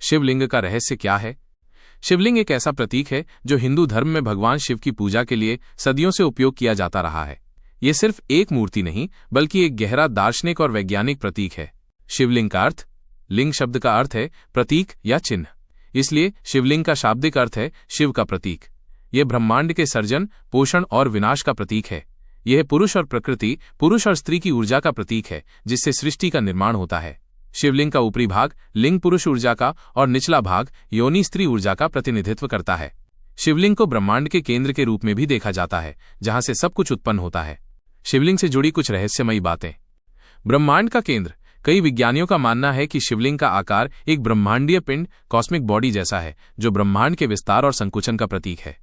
शिवलिंग का रहस्य क्या है? शिवलिंग एक ऐसा प्रतीक है जो हिंदू धर्म में भगवान शिव की पूजा के लिए सदियों से उपयोग किया जाता रहा है। ये सिर्फ एक मूर्ति नहीं, बल्कि एक गहरा दार्शनिक और वैज्ञानिक प्रतीक है। शिवलिंग का अर्थ। लिंग शब्द का अर्थ है प्रतीक या चिन्ह, इसलिए शिवलिंग का शाब्दिक अर्थ है शिव का प्रतीक। यह ब्रह्मांड के सर्जन, पोषण और विनाश का प्रतीक है। यह पुरुष और प्रकृति, पुरुष और स्त्री की ऊर्जा का प्रतीक है, जिससे सृष्टि का निर्माण होता है। शिवलिंग का ऊपरी भाग लिंग पुरुष ऊर्जा का और निचला भाग योनि स्त्री ऊर्जा का प्रतिनिधित्व करता है। शिवलिंग को ब्रह्मांड के केंद्र के रूप में भी देखा जाता है, जहां से सब कुछ उत्पन्न होता है। शिवलिंग से जुड़ी कुछ रहस्यमयी बातें। ब्रह्मांड का केंद्र। कई विज्ञानियों का मानना है कि शिवलिंग का आकार एक ब्रह्मांडीय पिंड, कॉस्मिक बॉडी जैसा है, जो ब्रह्मांड के विस्तार और संकुचन का प्रतीक है।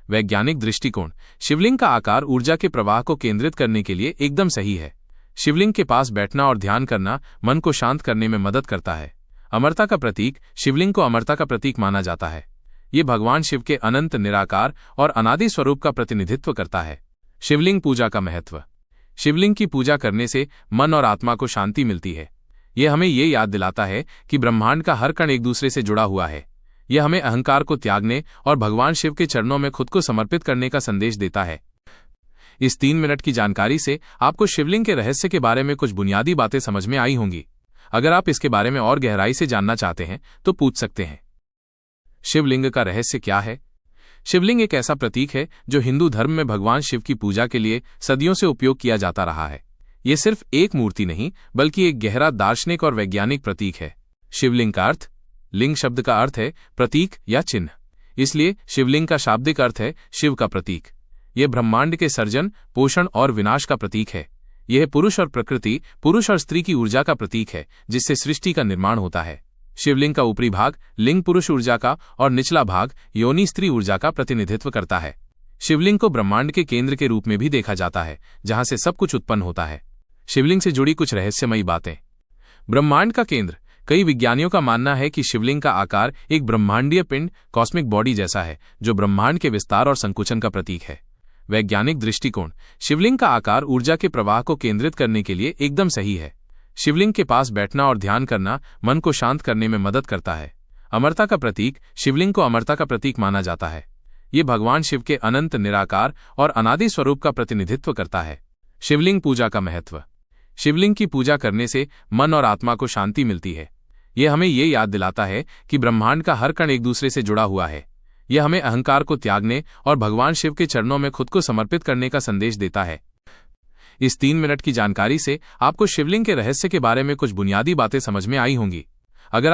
वैज्ञानिक दृष्टिकोण। शिवलिंग का आकार ऊर्जा के प्रवाह को केंद्रित करने के लिए एकदम सही है। शिवलिंग के पास बैठना और ध्यान करना मन को शांत करने में मदद करता है। अमरता का प्रतीक। शिवलिंग को अमरता का प्रतीक माना जाता है। ये भगवान शिव के अनंत, निराकार और अनादि स्वरूप का प्रतिनिधित्व करता है। शिवलिंग पूजा का महत्व। शिवलिंग की पूजा करने से मन और आत्मा को शांति मिलती है। यह हमें ये याद दिलाता है कि ब्रह्मांड का हर कण एक दूसरे से जुड़ा हुआ है। यह हमें अहंकार को त्यागने और भगवान शिव के चरणों में खुद को समर्पित करने का संदेश देता है। इस 3 मिनट की जानकारी से आपको शिवलिंग के रहस्य के बारे में कुछ बुनियादी बातें समझ में आई होंगी। अगर आप इसके बारे में और गहराई से जानना चाहते हैं तो पूछ सकते हैं। शिवलिंग का रहस्य क्या है? शिवलिंग एक ऐसा प्रतीक है जो हिंदू धर्म में भगवान शिव की पूजा के लिए सदियों से उपयोग किया जाता रहा है। ये सिर्फ एक मूर्ति नहीं, बल्कि एक गहरा दार्शनिक और वैज्ञानिक प्रतीक है। शिवलिंग का अर्थ। लिंग शब्द का अर्थ है प्रतीक या चिन्ह, इसलिए शिवलिंग का शाब्दिक अर्थ है शिव का प्रतीक। यह ब्रह्मांड के सर्जन, पोषण और विनाश का प्रतीक है। यह पुरुष और प्रकृति, पुरुष और स्त्री की ऊर्जा का प्रतीक है, जिससे सृष्टि का निर्माण होता है। शिवलिंग का ऊपरी भाग लिंग पुरुष ऊर्जा का और निचला भाग योनि स्त्री ऊर्जा का प्रतिनिधित्व करता है। शिवलिंग को ब्रह्मांड के केंद्र के रूप में भी देखा जाता है, जहां से सब कुछ उत्पन्न होता है। शिवलिंग से जुड़ी कुछ रहस्यमयी बातें। ब्रह्मांड का केंद्र। कई विज्ञानियों का मानना है कि शिवलिंग का आकार एक ब्रह्मांडीय पिंड, कॉस्मिक बॉडी जैसा है, जो ब्रह्मांड के विस्तार और संकुचन का प्रतीक है। वैज्ञानिक दृष्टिकोण। शिवलिंग का आकार ऊर्जा के प्रवाह को केंद्रित करने के लिए एकदम सही है। शिवलिंग के पास बैठना और ध्यान करना मन को शांत करने में मदद करता है। अमरता का प्रतीक। शिवलिंग को अमरता का प्रतीक माना जाता है। ये भगवान शिव के अनंत, निराकार और अनादि स्वरूप का प्रतिनिधित्व करता है। शिवलिंग पूजा का महत्व। शिवलिंग की पूजा करने से मन और आत्मा को शांति मिलती है। यह हमें ये याद दिलाता है कि ब्रह्मांड का हर कण एक दूसरे से जुड़ा हुआ है। यह हमें अहंकार को त्यागने और भगवान शिव के चरणों में खुद को समर्पित करने का संदेश देता है। इस 3 मिनट की जानकारी से आपको शिवलिंग के रहस्य के बारे में कुछ बुनियादी बातें समझ में आई होंगी। अगर